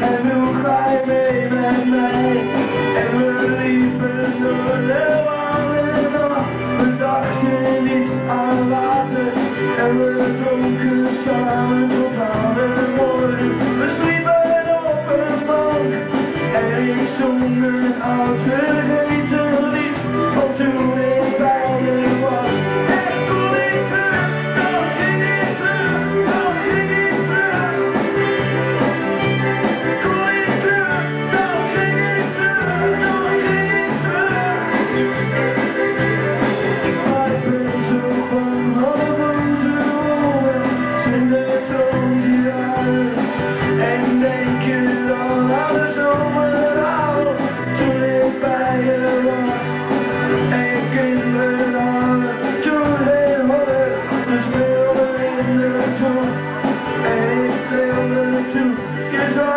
En nu ga je mee met mij. En we liepen door de lange nacht. We dachten niet aan later. En we dronken samen tot aan de morgen. We sliepen op een bank. En ik zong een oud vergeten lied van toen ik bij je was. En toen ik terug, dan ging ik terug, dan ging ik terug. En denk je dan aan de zomeravond toen ik bij je was. En je kinderen hadden toen heel hadden. Ze speelden in de zon en ik streelde toe. Je zag